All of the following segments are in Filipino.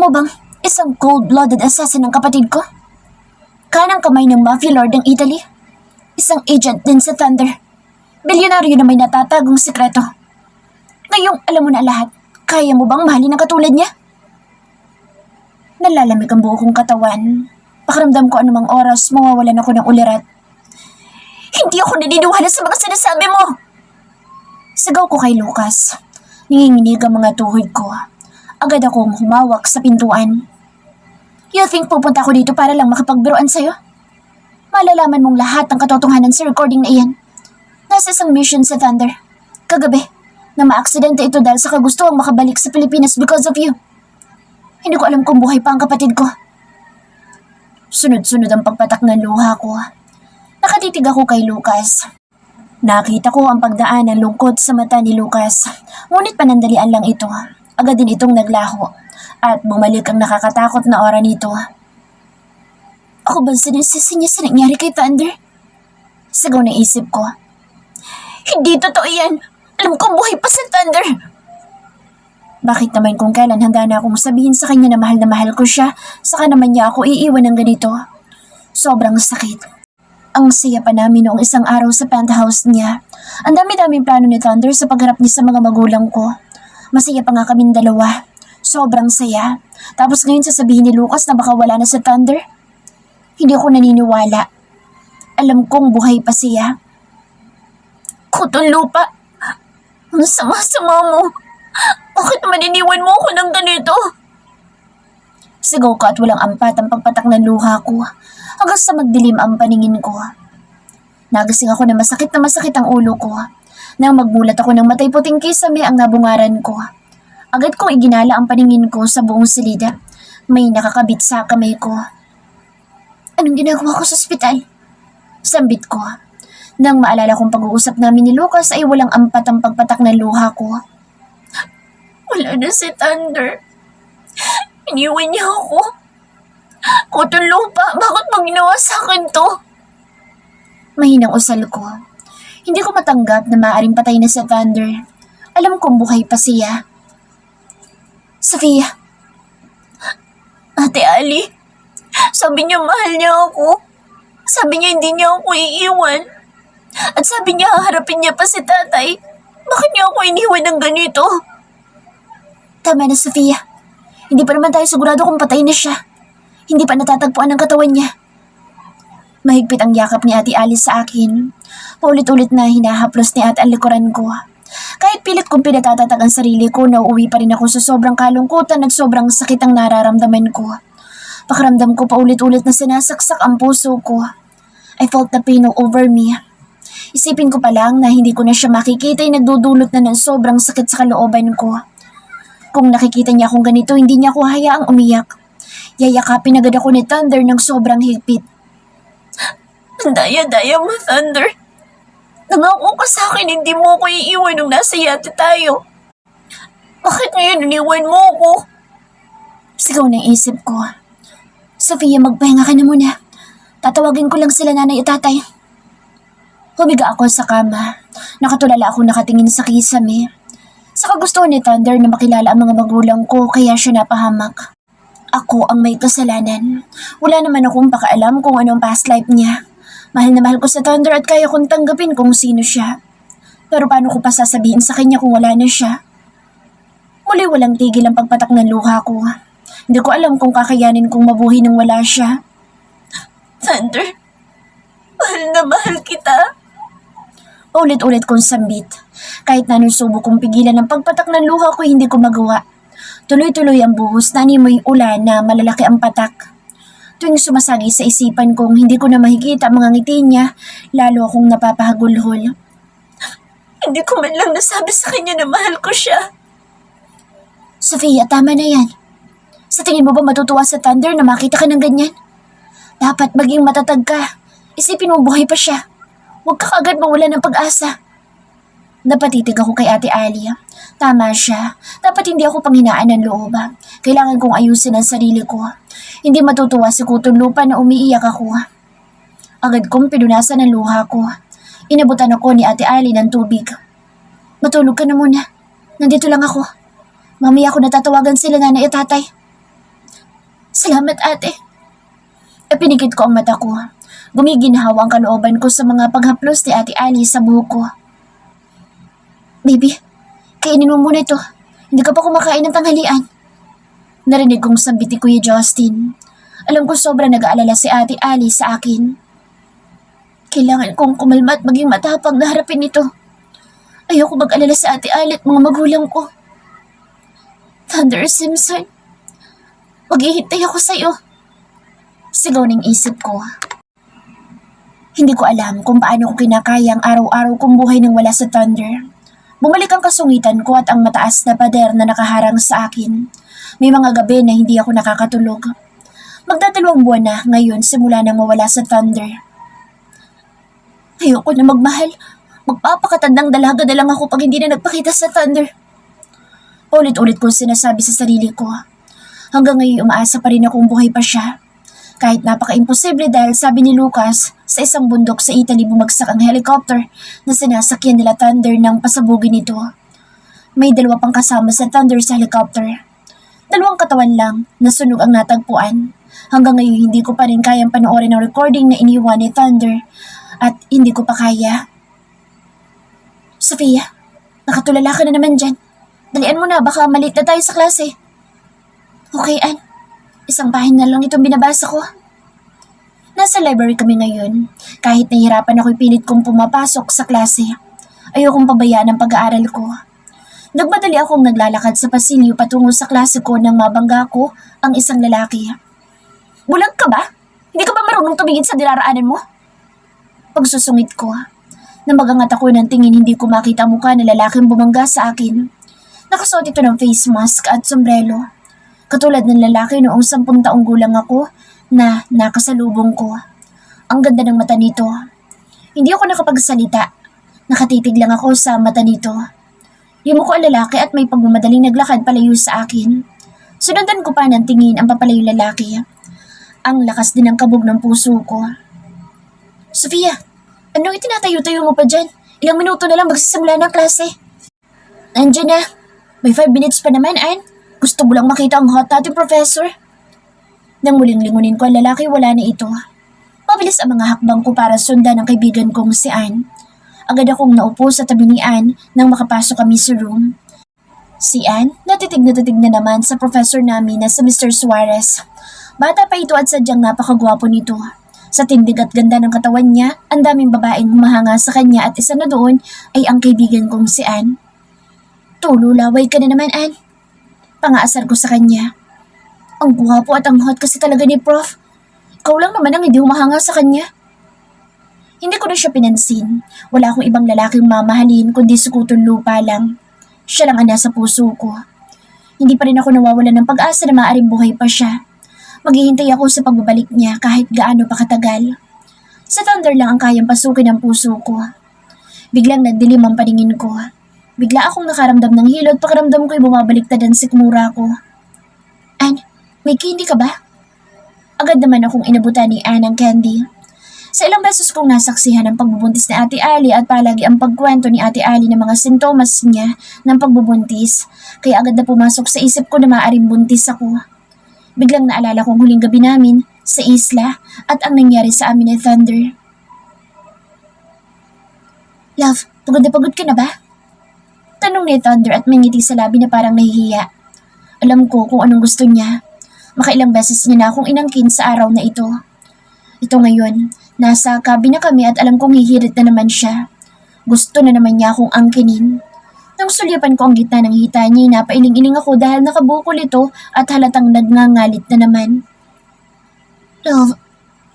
mo bang isang cold-blooded assassin ng kapatid ko? Kanang kamay ng mafia lord ng Italy. Isang agent din sa Thunder. Bilyonaryo na may natatagong sekreto. Ngayong alam mo na lahat, kaya mo bang mahalin ang katulad niya? Nalalamig ang buo kong katawan. Pakiramdam ko anumang oras mawawalan ako ng ulirat. Hindi ako naniniwala sa mga sinasabi mo! Sigaw ko kay Lucas. Nanginginig ang mga tuhod ko. Agad akong humawak sa pintuan. You think pupunta ako dito para lang makipagbiruan sa'yo? Malalaman mong lahat ng katotohanan sa recording na iyan. Nasa isang mission sa Thunder. Kagabi, na maaksidente ito dahil sa kagustuhang makabalik sa Pilipinas because of you. Hindi ko alam kung buhay pa ang kapatid ko. Sunod-sunod ang pagpatak ng luha ko. Nakatitig ako kay Lucas. Nakita ko ang pagdaan ng lungkot sa mata ni Lucas. Ngunit panandalian lang ito. Agad din itong naglaho. At bumalik ang nakakatakot na aura nito. Ako ba sinisisi niya sa nangyari kay Thunder? Sigaw na isip ko. Hindi totoo yan. Alam kong buhay pa sa Thunder. Bakit naman kung kailan handa na akong sabihin sa kanya na mahal ko siya, saka naman niya ako iiwan ng ganito? Sobrang sakit. Ang saya pa namin noong isang araw sa penthouse niya. Ang dami-daming plano ni Thunder sa pagharap niya sa mga magulang ko. Masaya pa nga kaming dalawa. Sobrang saya. Tapos ngayon sasabihin ni Lucas na baka wala na sa Thunder? Hindi ako naniniwala. Alam kong buhay pa siya. Kutong lupa. Ang sama-sama mo. Bakit naman iniwan mo ako ng ganito? Sigaw ko at walang ampat ang pagpatak ng luha ko. Hanggang sa magdilim ang paningin ko. Nagising ako na masakit ang ulo ko. Nang magmulat ako ng matay puting kisame ang nabungaran ko. Agad kong iginala ang paningin ko sa buong silid. May nakakabit sa kamay ko. Anong ginagawa ko sa ospital? Sambit ko. Nang maalala kong pag-uusap namin ni Lucas ay walang ampat ang pagpatak ng luha ko. Wala na si Thunder. Iniwan niya ako. Kutong lupa, bakit mo ginawa sa akin to? Mahinang usal ko. Hindi ko matanggap na maaaring patay na si Thunder. Alam kong buhay pa siya. Sofia. Ate Ali, sabi niya mahal niya ako. Sabi niya hindi niya ako iiwan. At sabi niya haharapin niya pa si tatay. Bakit niya ako iniwan ng ganito? Tama na, Sofia. Hindi pa naman tayo sigurado kung patay na siya. Hindi pa natatagpuan ang katawan niya. Mahigpit ang yakap ni Ate Alice sa akin. Paulit-ulit na hinahaplos ni Ate ang likuran ko. Kahit pilit kong pinatatatag ang sarili ko, nauuwi pa rin ako sa sobrang kalungkutan at sobrang sakit ang nararamdaman ko. Pakiramdam ko paulit-ulit na sinasaksak ang puso ko. I felt the pain all over me. Isipin ko pa lang na hindi ko na siya makikita ay nagdudulot na ng sobrang sakit sa kalooban ko. Kung nakikita niya akong ganito, hindi niya ako hayaang umiyak. Yayakapin agad ako ni Thunder ng sobrang higpit. Ang daya-daya mo, Thunder. Nangako ka sa akin, hindi mo ako iiwan nung nasa yate tayo. Bakit ngayon iniwan mo ako? Sigaw na isip ko. Sofia, magpahinga ka na muna. Tatawagin ko lang sila nanay at tatay. Humiga ako sa kama. Nakatulala ako nakatingin sa kisame. Sa kagustuhan ni Thunder na makilala ang mga magulang ko kaya siya napahamak. Ako ang may kasalanan. Wala naman akong pakaalam kung anong past life niya. Mahal na mahal ko sa Thunder at kaya kong tanggapin kung sino siya. Pero paano ko pa sasabihin sa kanya kung wala na siya? Muli walang tigil ang pagpatak ng luha ko. Hindi ko alam kung kakayanin kong mabuhay nang wala siya. Thunder, mahal na mahal kita. Ulit-ulit kong sambit. Kahit na anong subok kong pigilan ng pagpatak ng luha ko, hindi ko magawa. Tuloy-tuloy ang buhos na animoy ulan na malalaki ang patak. Tuwing sumasagi sa isipan kong hindi ko na makikita ang mga ngiti niya, lalo akong napapahagulhol. Hindi ko man lang nasabi sa kanya na mahal ko siya. Sofia, tama na yan. Sa tingin mo ba matutuwa sa Thunder na makita ka ng ganyan? Dapat maging matatag ka. Isipin mo buhay pa siya. Huwag ka kaagad mawala ng pag-asa. Napatitig ako kay Ate Alia. Tama siya. Dapat hindi ako panghinaan ng loob. Kailangan kong ayusin ang sarili ko. Hindi matutuwa si Kutong Lupa na umiiyak ako. Agad kong pinunasan ang luha ko. Inabutan ako ni Ate Ali ng tubig. Matulog ka na muna. Nandito lang ako. Mamaya ako natatawagan sila nanay at tatay. Salamat, ate. Pinikit ko ang mata ko. Gumiginhawa ang kalooban ko sa mga paghaplos ni Ate Ali sa buhok ko. Baby, kainin mo muna ito. Hindi ka pa kumakain ng tanghalian. Narinig kong sambit ni Kuya Justin. Alam ko sobrang nag-aalala si Ate Ali sa akin. Kailangan kong kumalma at maging matapang na harapin ito. Ayoko mag-alala sa Ate Ali at mga magulang ko. Thunder Simpson, maghihintay ako sa iyo. Sigaw ng isip ko. Hindi ko alam kung paano ko kinakaya ang araw-araw kong buhay nang wala sa Thunder. Bumalik ang kasungitan ko at ang mataas na pader na nakaharang sa akin. May mga gabi na hindi ako nakakatulog. Magdadalawang buwan na ngayon simula nang mawala sa Thunder. Ayoko na magmahal. Magpapakatandang dalaga na lang ako pag hindi na nagpakita sa Thunder. Ulit-ulit kong sinasabi sa sarili ko. Hanggang ngayon umaasa pa rin akong buhay pa siya. Kahit napaka-imposible dahil sabi ni Lucas, sa isang bundok sa Italy bumagsak ang helicopter na sinasakyan nila Thunder nang pasabugin ito. May dalawa pang kasama sa Thunder sa helicopter. 2 katawan lang, nasunog ang natagpuan. Hanggang ngayon hindi ko pa rin kayang panoorin ang recording na iniwan ni Thunder at hindi ko pa kaya. Sofia, nakatulala ka na naman dyan. Dalian mo na, baka malit na tayo sa klase. Okay, Ann. Isang pahin na lang itong binabasa ko. Nasa library kami ngayon. Kahit nahihirapan ako'y pilit kong pumapasok sa klase. Ayokong pabayaan ang pag-aaral ko. Nagmadali akong naglalakad sa pasilyo patungo sa klase ko nang mabangga ko ang isang lalaki. Bulag ka ba? Hindi ka ba marunong tumingin sa dinaraanan mo? Pagsusungit ko. Namagangat ako ng tingin hindi ko makita ang mukha ng lalaking bumangga sa akin. Nakasuot ito ng face mask at sombrero. Katulad ng lalaki noong 10 taong gulang ako na nakasalubong ko. Ang ganda ng mata nito. Hindi ako nakapagsalita. Nakatitig lang ako sa mata nito. Yumuko ang lalaki at may pagmamadaling naglakad palayo sa akin. Sunundan ko pa ng tingin ang papalayong lalaki. Ang lakas din ng kabog ng puso ko. Sofia, anong itinatayo-tayo mo pa dyan? Ilang minuto na lang magsisimula ng klase. Nandiyan na. May 5 minutes pa naman, Ann. Gusto mo lang makita ang hot natin, Professor? Nang muling lingunin ko ang lalaki, wala na ito. Mabilis ang mga hakbang ko para sundan ang kaibigan kong si Ann. Agad akong naupo sa tabi ni Ann nang makapasok kami sa room. Si Ann, natitig na naman sa professor namin na si Mr. Suarez. Bata pa ito at sadyang napakagwapo nito. Sa tindig at ganda ng katawan niya, ang daming babaeng humahanga sa kanya at isa na doon ay ang kaibigan kong si Ann. Tululaway ka na naman, Ann. Pangaasar ko sa kanya. Ang guwapo at ang hot kasi talaga ni Prof. Ikaw lang naman ang hindi humahanga sa kanya. Hindi ko na siya pinansin. Wala akong ibang lalaking mamahalin kundi sukutong lupa lang. Siya lang ang nasa puso ko. Hindi pa rin ako nawawalan ng pag-asa na maaaring buhay pa siya. Maghihintay ako sa pagbabalik niya kahit gaano pa katagal. Sa Thunder lang ang kayang pasukin ang puso ko. Biglang nagdilim ang paningin ko. Bigla akong nakaramdam ng hilo at pakiramdam ko'y bumabaliktad ang sikmura ko. Ann, may candy ka ba? Agad naman akong inabutan ni Ann ang candy. Sa ilang beses kong nasaksihan ang pagbubuntis ni Ate Ali at palagi ang pagkwento ni Ate Ali ng mga sintomas niya ng pagbubuntis, kaya agad na pumasok sa isip ko na maaaring buntis ako. Biglang naalala kong huling gabi namin sa isla at ang nangyari sa amin ni Thunder. Love, pagod na pagod ka na ba? Tanong ni Thunder at may ngiti sa labi na parang nahihiya. Alam ko kung anong gusto niya. Makailang beses niya na akong inangkin sa araw na ito. Ito ngayon, nasa cabin na kami at alam kong hihirit na naman siya. Gusto na naman niya akong angkinin. Nang sulyapan ko ang gitna ng hita niya, napailing-iling ako dahil nakabukol ito at halatang nagngangalit na naman. Love,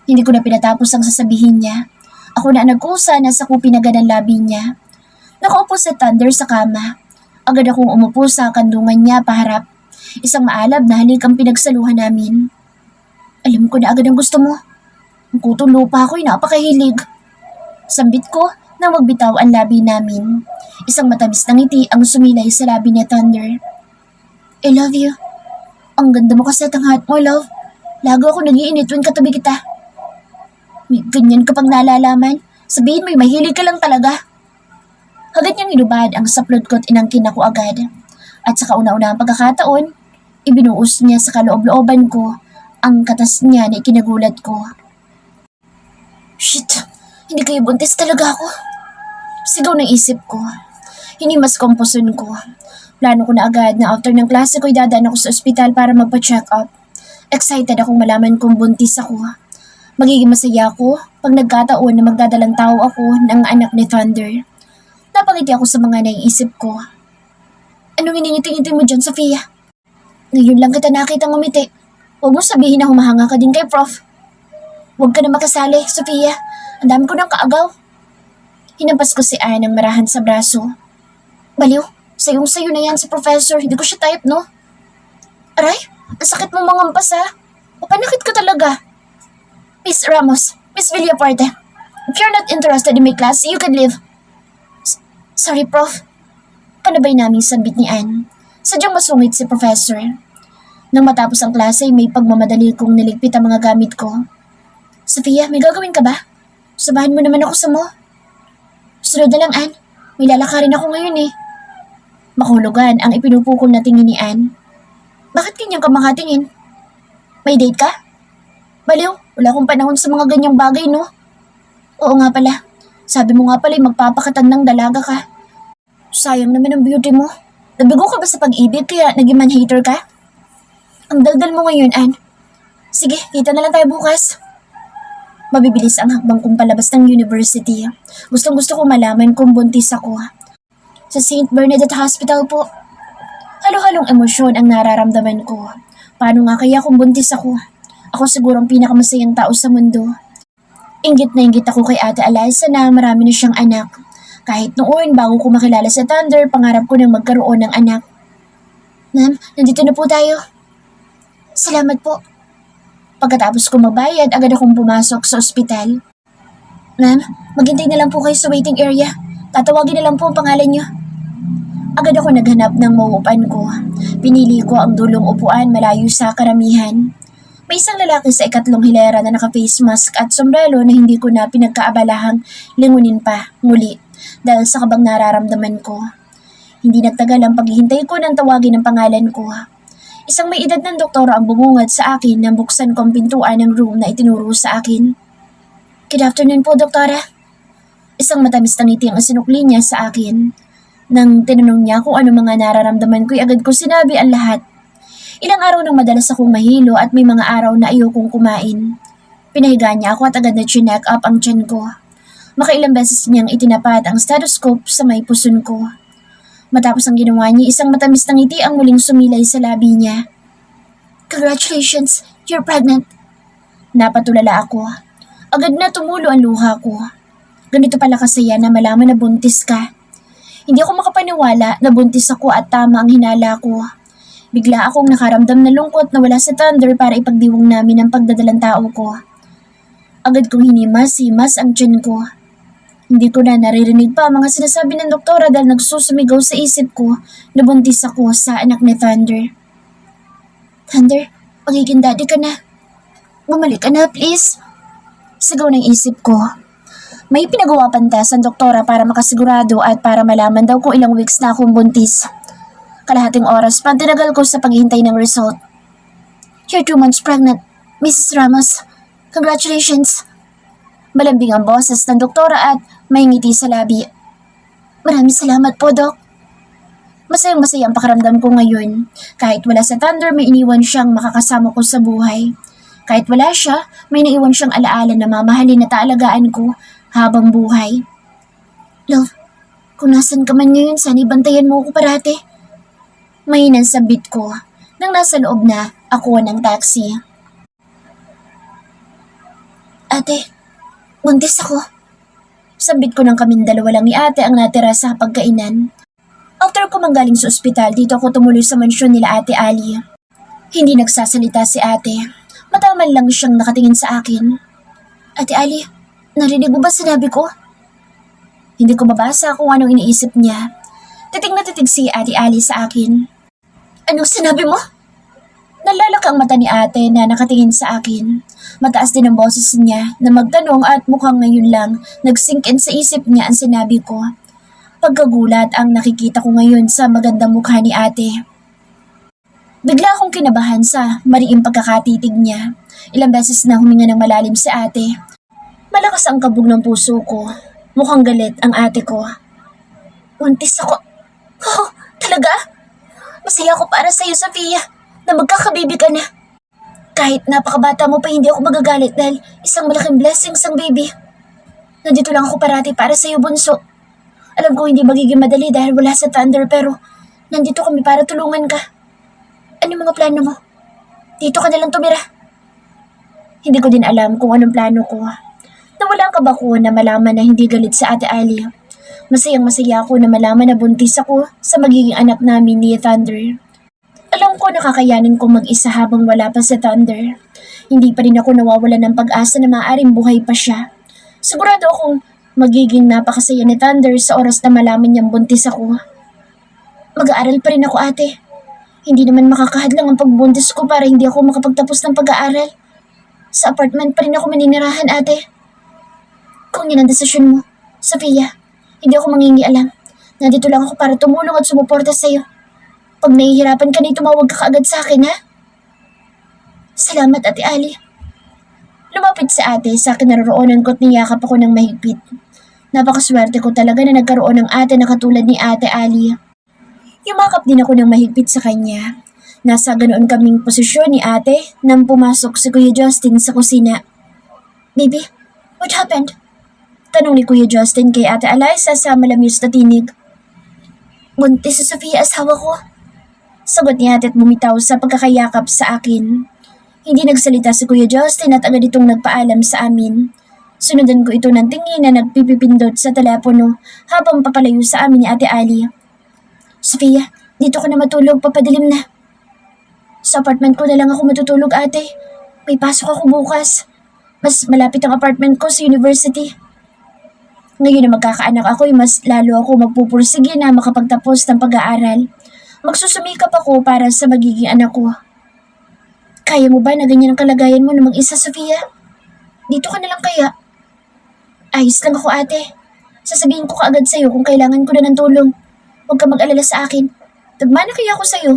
hindi ko na pinatapos ang sasabihin niya. Ako na nag-usa na sa kupinagan ng labi niya. Nakaupo sa Thunder sa kama. Agad akong umupo sa kandungan niya paharap. Isang maalab na halik ang pinagsaluhan namin. Alam ko na agad ang gusto mo. Ang kutong lupa ako'y napakahilig. Sambit ko na magbitaw ang labi namin. Isang matamis na ngiti ang sumilay sa labi ni Thunder. I love you. Ang ganda mo kasi at ang hot mo, love. Lago ako nag-iinit tuwing katabi kita. May ganyan kapag nalalaman. Sabihin mo'y mahilig ka lang talaga. Agad niyang inubad ang saplot ko at inangkin ako agad. At sa kauna-unahang pagkakataon, ibinuos niya sa kaloob-looban ko ang katas niya na ikinagulat ko. Shit, hindi kayo buntis talaga ako. Sigaw ng isip ko. Hinimas ko ang puson ko. Plano ko na agad na after ng klase ko idadaan ako sa ospital para magpa-check up. Excited akong malaman kung buntis ako. Magiging masaya ako pag nagkataon na magdadalang tao ako ng anak ni Thunder. Napangiti ako sa mga naiisip ko. Anong iningiti-ngiti mo dyan, Sofia? Ngayon lang kita nakita ngumiti. Huwag mo sabihin na humahanga ka din kay Prof. Huwag ka na makasali, Sofia. Ang dami ko ng kaagaw. Hinampas ko si Anne ng marahan sa braso. Baliw, sayong-sayo na yan si Professor. Hindi ko siya type, no? Aray, ang sakit mo mangampas, ha? Mapanakit ka talaga. Miss Ramos, Miss Villaparta, if you're not interested in my class, you can leave. Sorry, Prof. Panabay naming sambit ni Anne. Sadyang masungit si Professor. Nang matapos ang klase, may pagmamadali kong niligpit ang mga gamit ko. Sofia, may gagawin ka ba? Samahan mo naman ako sa mo. Sunod na lang, Anne. May lalakarin ako ngayon eh. Makahulugan ang ipinupukol na tingin ni Anne. Bakit ganyan ka makatingin? May date ka? Baliw, wala akong panahon sa mga ganyang bagay, no? Oo nga pala. Sabi mo nga pala magpapakatan ng dalaga ka. Sayang naman ang beauty mo. Nabigo ka ba sa pag-ibig kaya naging man-hater ka? Ang daldal mo ngayon, Anne. Sige, kita na lang tayo bukas. Mabibilis ang hakbang kong palabas ng university. Gustong-gusto ko malaman kung buntis ako. Sa St. Bernadette Hospital po. Halo-halong emosyon ang nararamdaman ko. Paano nga kaya kung buntis ako? Ako siguro ang pinakamasayang tao sa mundo. Inggit na inggit ako kay Ate Eliza na marami na siyang anak. Kahit noon, bago ko makilala sa Thunder, pangarap ko nang magkaroon ng anak. Ma'am, nandito na po tayo. Salamat po. Pagkatapos ko magbayad, agad akong pumasok sa ospital. Ma'am, maghintay na lang po kayo sa waiting area. Tatawagin na lang po ang pangalan niyo. Agad ako naghanap ng mauupan ko. Pinili ko ang dulong upuan malayo sa karamihan. May isang lalaki sa ikatlong hilera na naka-face mask at sombrero na hindi ko na pinagkaabalahang lingunin pa muli dahil sa kabang nararamdaman ko. Hindi nagtagal ang paghihintay ko nang tawagin ang pangalan ko. Isang may edad ng doktora ang bumungad sa akin nang buksan ko ang pintuan ng room na itinuro sa akin. Good afternoon po, doktora. Isang matamis na ngiti ang sinukli niya sa akin. Nang tinanong niya kung ano mga nararamdaman ko'y agad ko sinabi ang lahat. Ilang araw nang madalas akong mahilo at may mga araw na ayokong kumain. Pinahiga niya ako at agad na chinek up ang tiyan ko. Makailang beses niyang itinapat ang stethoscope sa may puson ko. Matapos ang ginawa niya, isang matamis na ngiti ang muling sumilay sa labi niya. Congratulations, you're pregnant. Napatulala ako. Agad na tumulo ang luha ko. Ganito pala kasaya na malaman na buntis ka. Hindi ako makapaniwala na buntis ako at tama ang hinala ko. Bigla akong nakaramdam na lungkot na wala sa Thunder para ipagdiwang namin ang pagdadalang tao ko. Agad kong hinimas-himas ang tiyan ko. Hindi ko na naririnig pa ang mga sinasabi ng doktora dahil nagsusumigaw sa isip ko na buntis ako sa anak ni Thunder. Thunder, magiging daddy ka na. Bumalik ka na, please. Sigaw ng isip ko. May pinagawa pantas ang doktora para makasigurado at para malaman daw kung ilang weeks na akong buntis. Kalahating oras pa tinagal ko sa paghihintay ng result. You're 2 months pregnant, Mrs. Ramos. Congratulations. Malambing ang boses ng doktora at may ngiti sa labi. Maraming salamat po, Dok. Masayang-masaya ang pakiramdam ko ngayon. Kahit wala sa Thunder, may iniwan siyang makakasama ko sa buhay. Kahit wala siya, may naiwan siyang alaala na mamahalin na taalagaan ko habang buhay. Love, kung nasan ka man ngayon, sana ibantayan mo ako parati. Mahinan sabit ko nang nasa loob na ako ng taxi. Ate, buntis ako. Sabit ko ng kaming dalawa lang ni ate ang natira sa pagkainan. After ko manggaling sa ospital, dito ako tumuloy sa mansyon nila Ate Ali. Hindi nagsasalita si ate. Mataman lang siyang nakatingin sa akin. Ate Ali, narinig mo ba sinabi ko? Hindi ko mabasa kung anong iniisip niya. Titig na titig si Ate Ali sa akin. Anong sinabi mo? Nalalak ang mata ni ate na nakatingin sa akin. Mataas din ang boses niya na magtanong at mukhang ngayon lang nag-sink in sa isip niya ang sinabi ko. Pagkagulat ang nakikita ko ngayon sa magandang mukha ni ate. Bigla akong kinabahan sa mariing pagkakatitig niya. Ilang beses na huminga ng malalim si ate. Malakas ang kabog ng puso ko. Mukhang galit ang ate ko. Buntis ako. Oh, talaga? Masaya ako para sa'yo, Sofia, na magkakababy ka na. Kahit napakabata mo pa, hindi ako magagalit dahil isang malaking blessing ang baby. Nandito lang ako parati para sa'yo, bunso. Alam ko hindi magiging madali dahil wala sa Thunder, pero nandito kami para tulungan ka. Ano mga plano mo? Dito ka nalang tumira. Hindi ko din alam kung anong plano ko. Nawala ka ba ko na malaman na hindi galit sa Ate Ali? Masayang-masaya ako na malaman na buntis ako sa magiging anak namin ni Thunder. Alam ko nakakayanin kong mag-isa habang wala pa si Thunder. Hindi pa rin ako nawawalan ng pag-asa na maaaring buhay pa siya. Sigurado akong magiging napakasaya ni Thunder sa oras na malaman niyang buntis ako. Mag-aaral pa rin ako, ate. Hindi naman makakahadlang ang pagbuntis ko para hindi ako makapagtapos ng pag-aaral. Sa apartment pa rin ako maninirahan, ate. Kung yan ang desisyon mo, Sofia, hindi ako mangingialam. Nandito lang ako para tumulong at sumuporta sa'yo. Pag nahihirapan ka na, tumawag ka kaagad sa akin, ha? Salamat, Ate Ali. Lumapit si ate sa akin naroroonan ko at niyakap ako ng mahigpit. Napakaswerte ko talaga na nagkaroon ng ate na katulad ni Ate Ali. Yumakap din ako ng mahigpit sa kanya. Nasa ganoon kaming posisyon ni ate nang pumasok si Kuya Justin sa kusina. Baby, what happened? Tanong ni Kuya Justin kay Ate Eliza sa malamyos na tinig. Buntis si Sofia, asawa ko. Sagot ni ate at bumitaw sa pagkakayakap sa akin. Hindi nagsalita si Kuya Justin at agad itong nagpaalam sa amin. Sunundan ko ito ng tingin na nagpipipindot sa telepono habang papalayo sa amin ni Ate Ali. Sofia, dito ka na matulog, papadilim na. Sa apartment ko na lang ako matutulog, ate. May pasok ako bukas. Mas malapit ang apartment ko sa university. Ngayon na magkakaanak ako, mas lalo ako magpupursige na makapagtapos ng pag-aaral. Magsusumikap ako para sa magiging anak ko. Kaya mo ba na ganyan ang kalagayan mo na mag-isa, Sofia? Dito ka na lang kaya? Ayos lang ako, ate. Sasabihin ko kaagad sa'yo kung kailangan ko na ng tulong. Huwag ka mag-alala sa akin. Tagmana kaya ako sa'yo.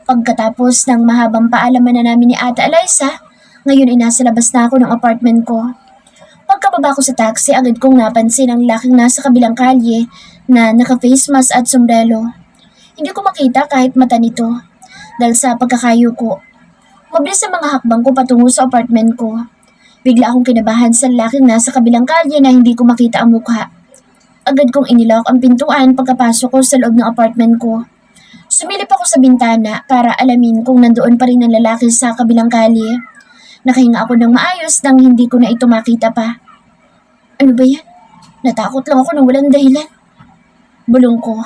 Pagkatapos ng mahabang paalaman na namin ni Ate Eliza, ngayon ay nasa labas na ako ng apartment ko. Pagkababa ko sa taxi, agad kong napansin ang laking nasa kabilang kalye na naka-face mask at sombrero. Hindi ko makita kahit mata nito dahil sa pagkakayo ko. Mabilis ang mga hakbang ko patungo sa apartment ko. Bigla akong kinabahan sa laking nasa kabilang kalye na hindi ko makita ang mukha. Agad kong inilak ang pintuan pagkapasok ko sa loob ng apartment ko. Sumilip ako sa bintana para alamin kung nandoon pa rin ang lalaki sa kabilang kalye. Nakahinga ako ng maayos nang hindi ko na ito makita pa. Ano ba yan? Natakot lang ako nang walang dahilan. Bulong ko.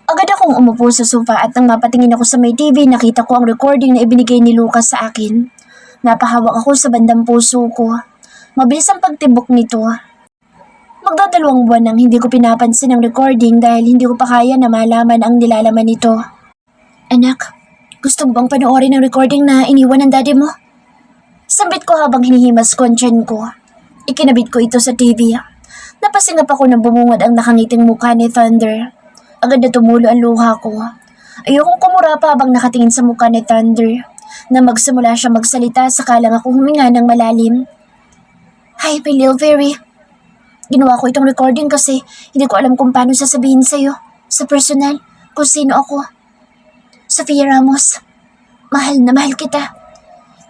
Agad akong umupo sa sofa at nang mapatingin ako sa may TV, nakita ko ang recording na ibinigay ni Lucas sa akin. Napahawak ako sa bandang puso ko. Mabilis ang pagtibok nito. Magdadalawang buwan nang hindi ko pinapansin ang recording dahil hindi ko pa kaya na malaman ang nilalaman nito. Anak, gusto mo bang panoorin ang recording na iniwan ng daddy mo? Sambit ko habang hinihimas ko ang tiyan ko. Ikinabit ko ito sa TV. Napasingap ako nang bumungad ang nakangiting mukha ni Thunder. Agad na tumulo ang luha ko. Ayokong kumura pa habang nakatingin sa mukha ni Thunder. Na magsimula siya magsalita sakalang ako huminga ng malalim. Hi, my little fairy. Ginawa ko itong recording kasi hindi ko alam kung paano sasabihin sa'yo, sa personal, kung sino ako. Sofia Ramos, mahal na mahal kita.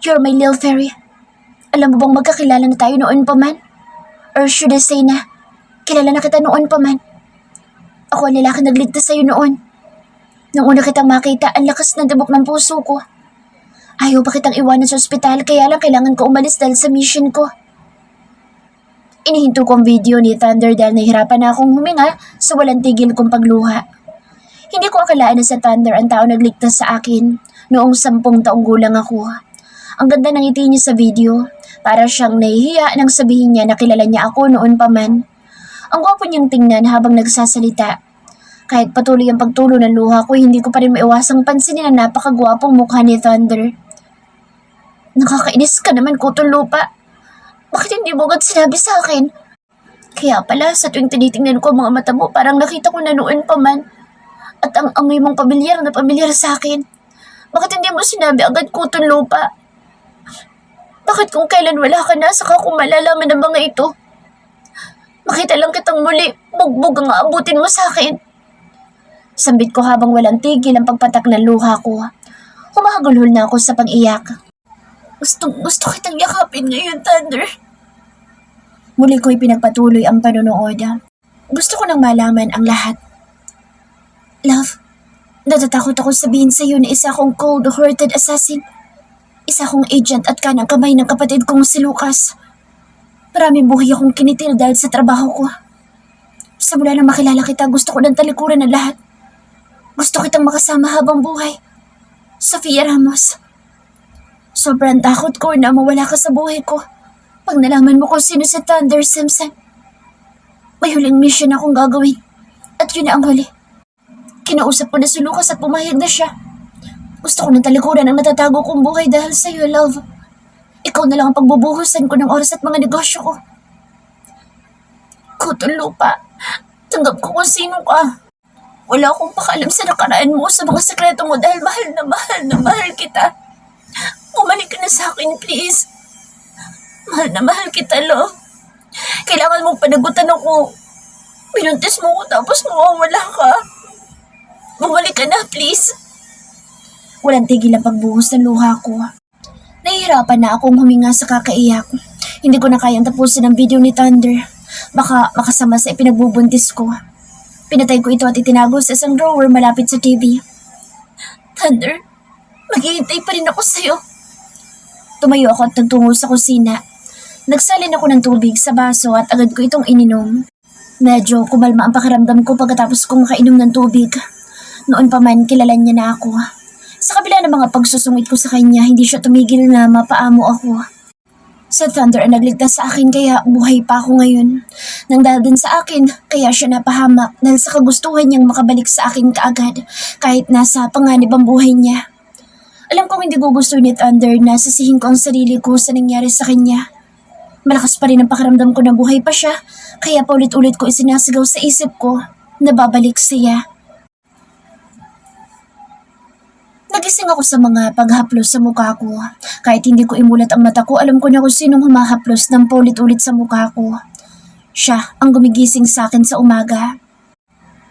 You're my little fairy. Alam mo bang magkakilala na tayo noon pa man? Or should I say na, kilala na kita noon pa man? Ako ang lalaki nagligtas sa'yo noon. Nung una kitang makita, ang lakas ng tibok ng puso ko. Ayaw pa kitang iwanan sa ospital, kaya lang kailangan ko umalis dahil sa mission ko. Inihinto ko ang video ni Thunder dahil nahihirapan na akong huminga sa walang tigil kong pagluha. Hindi ko akalaan na sa Thunder ang tao nagligtas sa akin noong 10 taong gulang ako. Ang ganda ng ngiti niya sa video, para siyang nahihiya nang sabihin niya na kilala niya ako noon pa man. Ang gwapo niyang tingnan habang nagsasalita. Kahit patuloy ang pagtulo ng luha ko, hindi ko pa rin maiwasang pansinin ang napakagwapong mukha ni Thunder. Nakakainis ka naman, kutong lupa. Bakit hindi mo agad sinabi sa akin? Kaya pala, sa tuwing tinitingnan ko ang mga mata mo, parang nakita ko na noon pa man. At ang amoy mong pamilyar na pamilyar sa akin. Bakit hindi mo sinabi agad Kutol Lupa? Bakit kung kailan wala ka na, saka kung malalaman ng mga ito? Makita lang kitang muli, bugbog ang aabutin mo sa akin. Sambit ko habang walang tigil ang pagpatak ng luha ko. Humahagulhol na ako sa pag-iyak. Gusto kitang yakapin ngayon, Thunder. Muli ko'y pinagpatuloy ang panonood. Gusto ko nang malaman ang lahat. Love, natatakot ako sabihin sa iyo na isa akong cold-hearted assassin. Isa akong agent at kanang kamay ng kapatid kong si Lucas. Maraming buhay akong kinitil dahil sa trabaho ko. Sa mula nang makilala kita, gusto ko ng talikuran ng lahat. Gusto kitang makasama habang buhay. Sofia Ramos. Sobrang takot ko na mawala ka sa buhay ko pag nalaman mo kung sino si Thunder Simpson. May huling mission akong gagawin. At yun na ang huli. Kinausap ko na si Lucas at pumayag na siya. Gusto ko ng talikuran ang natatago kong buhay dahil sa iyo, love. Ikaw na lang ang pagbubuhusan ko ng oras at mga negosyo ko. Kutol Lupa, tanggap ko kung sino ka. Wala akong pakalam sa nakaraan mo, sa mga sekreto mo dahil mahal na mahal kita. Bumalik ka na sa akin, please. Mahal na mahal kita, love. Kailangan mong panagutan ako. Pinuntis mo ko tapos mawawala ka. Bumalik ka na, please. Walang tigil ang pagbuhos ng luha ko. Nahihirapan na akong huminga sa kakaiyak. Hindi ko na kayang tapusin ang video ni Thunder. Baka makasama sa ipinagbubuntis ko. Pinatay ko ito at itinago sa isang drawer malapit sa TV. Thunder, maghihintay pa rin ako sa'yo. Tumayo ako at nagtungo sa kusina. Nagsalin ako ng tubig sa baso at agad ko itong ininom. Medyo kumalma ang pakiramdam ko pagkatapos kong makainom ng tubig. Noon pa man kilala niya na ako. Sa kabila ng mga pagsusungit ko sa kanya, hindi siya tumigil na mapaamo ako. Sa Thunder ang nagligtas sa akin kaya buhay pa ako ngayon. Nang dahil din sa akin, kaya siya napahamak dahil sa kagustuhan niyang makabalik sa akin kaagad kahit nasa panganib ang buhay niya. Alam kong hindi gusto ni Thunder na sisihin ko ang sarili ko sa nangyari sa kanya. Malakas pa rin ang pakiramdam ko na buhay pa siya, kaya paulit-ulit ko isinasigaw sa isip ko na babalik siya. Nagising ako sa mga paghaplos sa mukha ko. Kahit hindi ko imulat ang mata ko, alam ko na kung sinong humahaplos ng paulit-ulit sa mukha ko. Siya ang gumigising sa akin sa umaga.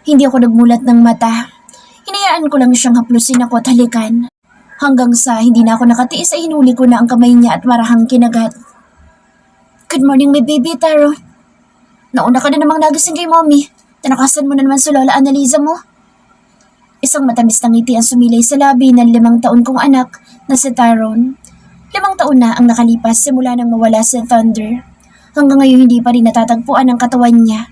Hindi ako nagmulat ng mata. Hinayaan ko lang siyang haplusin ako at halikan. Hanggang sa hindi na ako nakatiis ay hinuli ko na ang kamay niya at marahang kinagat. Good morning, my baby, Taro. Nauna ka na namang nagising kay mommy. Tinakasan mo na naman si Lola Annalisa mo. Isang matamis na ngiti ang sumilay sa labi ng 5 taon kong anak na si Tyrone. 5 taon na ang nakalipas simula nang mawala si Thunder. Hanggang ngayon hindi pa rin natatagpuan ang katawan niya.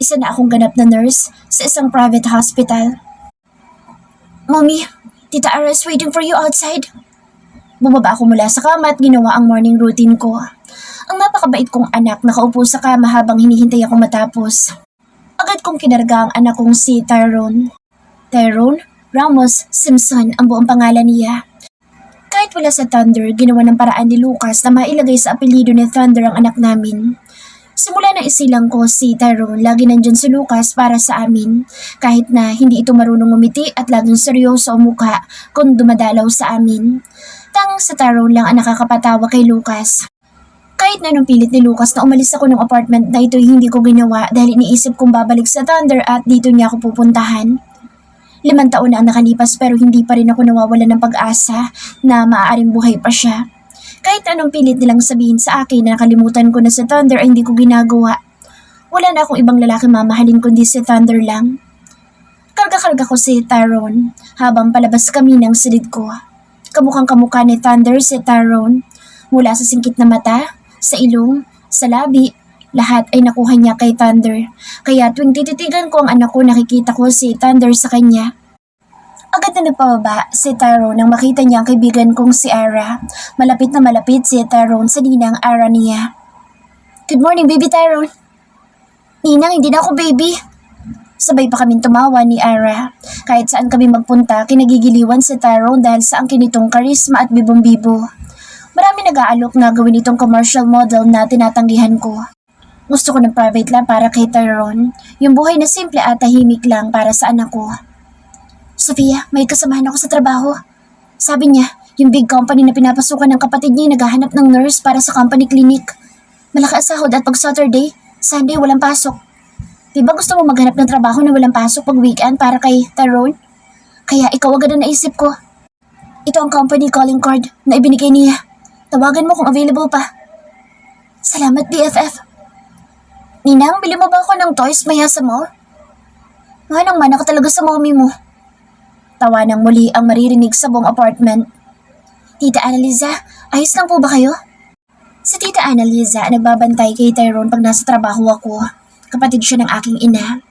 Isa na akong ganap na nurse sa isang private hospital. Mommy, Tita Ara is waiting for you outside. Bumaba ako mula sa kama at ginawa ang morning routine ko. Ang napakabait kong anak nakaupo sa kama habang hinihintay akong matapos. Agad kong kinarga ang anak kong si Tyrone. Tyrone Ramos Simpson ang buong pangalan niya. Kahit wala sa Thunder, ginawa ng paraan ni Lucas na mailagay sa apelyido ni Thunder ang anak namin. Simula na isilang ko si Tyrone, lagi nandyan si Lucas para sa amin. Kahit na hindi ito marunong umiti at laging seryoso ang mukha kung dumadalaw sa amin. Tanging si Tyrone lang ang nakakapatawa kay Lucas. Kahit na nung pilit ni Lucas na umalis ako ng apartment na ito hindi ko ginawa dahil iniisip kong babalik sa Thunder at dito niya ako pupuntahan. 5 taon na ang nakalipas pero hindi pa rin ako nawawalan ng pag-asa na maaaring buhay pa siya. Kahit anong pilit nilang sabihin sa akin na nakalimutan ko na si Thunder ay hindi ko ginagawa. Wala na akong ibang lalaki mamahalin kundi si Thunder lang. Karga-karga ko si Tyrone habang palabas kami ng silid ko. Kamukhang kamukha ni Thunder si Tyrone. Mula sa singkit na mata, sa ilong, sa labi, lahat ay nakuha niya kay Thunder. Kaya tuwing tititigan ko ang anak ko nakikita ko si Thunder sa kanya. Agad na nagpababa si Tyrone nang makita niya ang kaibigan kong si Ara. Malapit na malapit si Tyrone sa ninang Ara niya. Good morning, baby Tyrone. Ninang, hindi na ako baby. Sabay pa kaming tumawa ni Ara. Kahit saan kami magpunta, kinagigiliwan si Tyrone dahil sa ang kinitong karisma at bibong-bibo. Marami nag-aalok na gawin itong commercial model na tinatanggihan ko. Gusto ko ng private lang para kay Tyrone. Yung buhay na simple at tahimik lang para sa anak ko. Sofia, may kasamahan ako sa trabaho. Sabi niya, yung big company na pinapasukan ng kapatid niya naghahanap ng nurse para sa company clinic. Malaki ang sahod at pag Saturday, Sunday walang pasok. Di ba gusto mo maghanap ng trabaho na walang pasok pag weekend para kay Tyrone? Kaya ikaw agad ang naisip ko. Ito ang company calling card na ibinigay niya. Tawagan mo kung available pa. Salamat, BFF. Ninang, bili mo ba ako ng toys maya sa mall? Manang mana ka talaga sa mommy mo. Tawa ng muli ang maririnig sa buong apartment. Tita Annalisa, ayos lang po ba kayo? Si Tita Annalisa nagbabantay kay Tyrone pag nasa trabaho ako. Kapatid siya ng aking ina.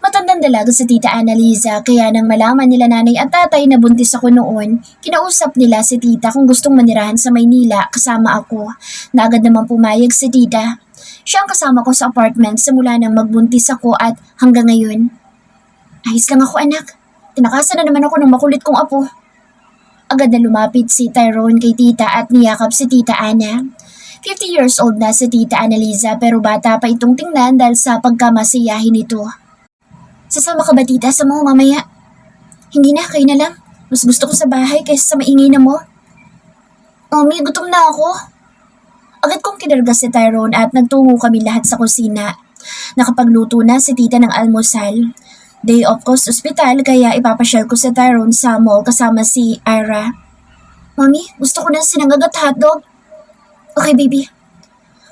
Matandang dalaga si Tita Annalisa kaya nang malaman nila nanay at tatay na buntis ako noon, kinausap nila si Tita kung gustong manirahan sa Maynila kasama ako. Na agad naman pumayag si Tita. Siya ang kasama ko sa apartment simula nang magbuntis ako at hanggang ngayon. Ayos lang ako anak. Tinakasan na naman ako ng makulit kong apo. Agad na lumapit si Tyrone kay Tita at niyakap si Tita Anna. 50 years old na si Tita Annalisa pero bata pa itong tingnan dahil sa pagkamasiyahin nito. Sasama ka ba tita sa mo mamaya? Hindi na, kayo na lang. Mas gusto ko sa bahay kaysa sa maingay na mo. Mami, gutom na ako. Agad kong kinarga si Tyrone at nagtungo kami lahat sa kusina. Nakapagluto na si tita ng almusal. Day off ko sa ospital kaya ipapasyal ko si Tyrone sa mall kasama si Ira. Mami, gusto ko na sinangag at hotdog. Okay baby.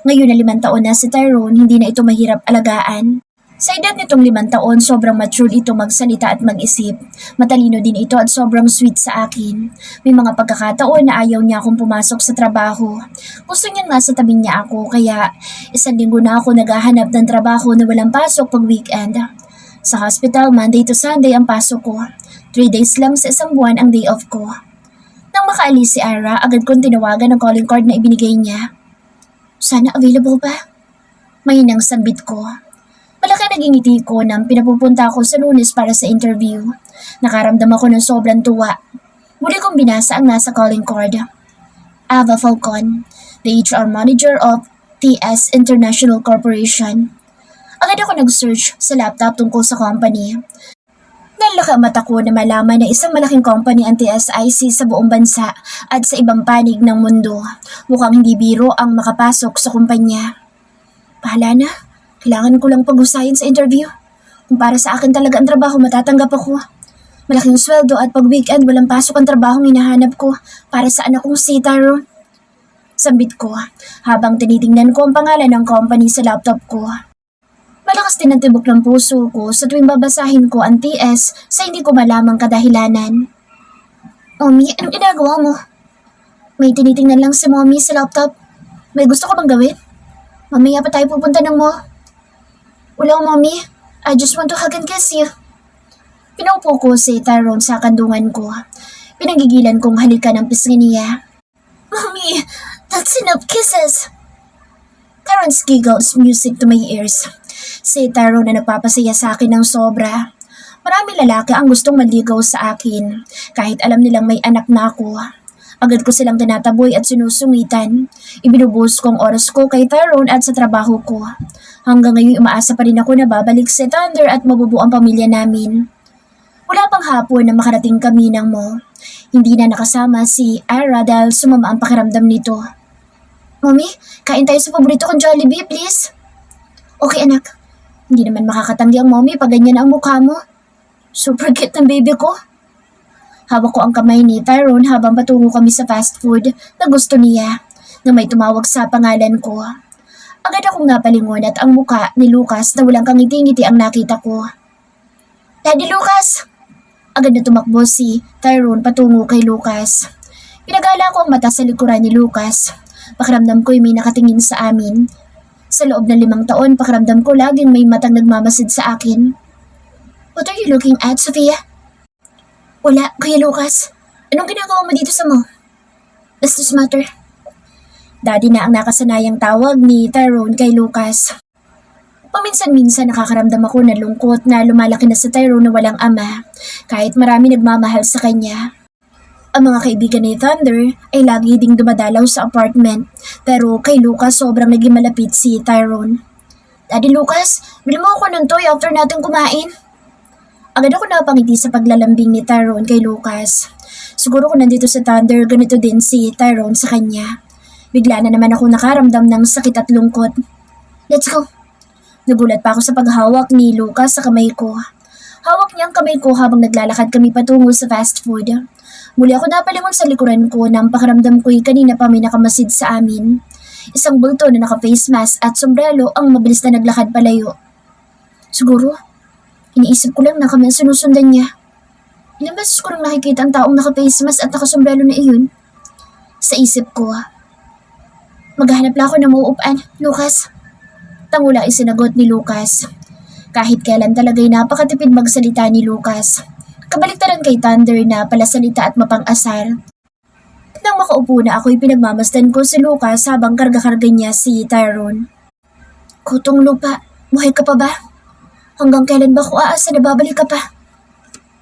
Ngayon na 5 taon na si Tyrone, hindi na ito mahirap alagaan. Sa edad nitong 5 taon, sobrang mature ito magsalita at mag-isip. Matalino din ito at sobrang sweet sa akin. May mga pagkakataon na ayaw niya akong pumasok sa trabaho. Gusto niya nga sa tabi niya ako, kaya 1 linggo na ako naghahanap ng trabaho na walang pasok pag weekend. Sa hospital, Monday to Sunday ang pasok ko. 3 days lang sa 1 buwan ang day off ko. Nang makaalis si Ira, agad kong tinawagan ang calling card na ibinigay niya. Sana available ba? Mahinang sambit ko. Malaki naging ngiti ko nang pinapupunta ako sa Lunes para sa interview. Nakaramdam ako ng sobrang tuwa. Muli kong binasa ang nasa calling card. Ava Falcon, the HR manager of TS International Corporation. Agad ako nag-search sa laptop tungkol sa company. Nalaki ang mata ko na malaman na isang malaking company ang TSIC sa buong bansa at sa ibang panig ng mundo. Mukhang hindi biro ang makapasok sa kumpanya. Bahala na. Kailangan ko lang pag-usayin sa interview. Kung para sa akin talaga ang trabaho, matatanggap ako. Malaking sweldo at pag weekend walang pasok ang trabaho hinahanap ko para sa anak kong si Tyrone. Sambit ko habang tinitingnan ko ang pangalan ng company sa laptop ko. Malakas din ang tibok ng puso ko sa tuwing babasahin ko ang TS sa hindi ko malamang kadahilanan. Mommy, anong ginagawa mo? May tinitingnan lang si Mommy sa laptop. May gusto ko bang gawin? Mamaya pa tayo pupunta ng mall. Wala, Mommy. I just want to hug and kiss you. Pinaupo ko si Tyrone sa kandungan ko. Pinanggigilan kong halikan ang pisngi niya. Mommy, that's enough kisses. Tyrone's giggles music to my ears. Si Tyrone na nagpapasaya sa akin ng sobra. Maraming lalaki ang gustong maligaw sa akin, kahit alam nilang may anak na ako. Agad ko silang tinataboy at sinusungitan. Ibinubuhos ko ang oras ko kay Tyrone at sa trabaho ko. Hanggang ngayon umaasa pa rin ako na babalik si Thunder at mabubuo ang pamilya namin. Wala pang hapon na makarating kami ng mall. Hindi na nakasama si Ira dahil sumama ang pakiramdam nito. Mommy, kain tayo sa paborito kong Jollibee, please. Okay anak. Hindi naman makakatanggi ang mommy pag ganyan ang mukha mo. Super cute ng baby ko. Hawak ko ang kamay ni Tyrone habang patungo kami sa fast food na gusto niya na may tumawag sa pangalan ko. Agad akong napalingon at ang muka ni Lucas na walang kangiti-ngiti ang nakita ko. Daddy Lucas! Agad na tumakbo si Tyrone patungo kay Lucas. Pinagala ko ang mata sa likuran ni Lucas. Pakiramdam ko'y may nakatingin sa amin. Sa loob ng 5 taon, pakiramdam ko laging may matang nagmamasid sa akin. What are you looking at, Sofia? Wala, Kuya Lucas. Anong ginagawa mo dito sa mo? Does this matter? Daddy na ang nakasanayang tawag ni Tyrone kay Lucas. Paminsan-minsan nakakaramdam ako ng lungkot na lumalaki na sa Tyrone na walang ama, kahit marami nagmamahal sa kanya. Ang mga kaibigan ni Thunder ay lagi ding dumadalaw sa apartment, pero kay Lucas sobrang naging malapit si Tyrone. Daddy Lucas, bili mo ako ng toy after natin kumain. Agad ako napangiti sa paglalambing ni Tyrone kay Lucas. Siguro kung nandito sa Thunder, ganito din si Tyrone sa kanya. Bigla na naman ako nakaramdam ng sakit at lungkot. Let's go. Nagulat pa ako sa paghawak ni Lucas sa kamay ko. Hawak niya ang kamay ko habang naglalakad kami patungo sa fast food. Muli ako napalingon sa likuran ko nang pakiramdam ko'y kanina pa may nakamasid sa amin. Isang bulto na naka-face mask at sombrero ang mabilis na naglakad palayo. Siguro, iniisip ko lang na kami ang sinusundan niya. Ilang beses ko lang nakikita ang taong naka-face mask at naka-sombrero na iyon. Sa isip ko, maghahanap lang ako ng mauupuan, Lucas. Tangula ay sinagot ni Lucas. Kahit kailan talaga'y napakatipid magsalita ni Lucas. Kabaliktaran kay Thunder na palasalita at mapang-asar. Nang makaupo na ako'y pinagmamasdan ko si Lucas habang karga-karga niya si Tyrone. Kutong lupa, buhay ka pa ba? Hanggang kailan ba ko aasa na babalik ka pa?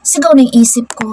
Sigaw ng isip ko.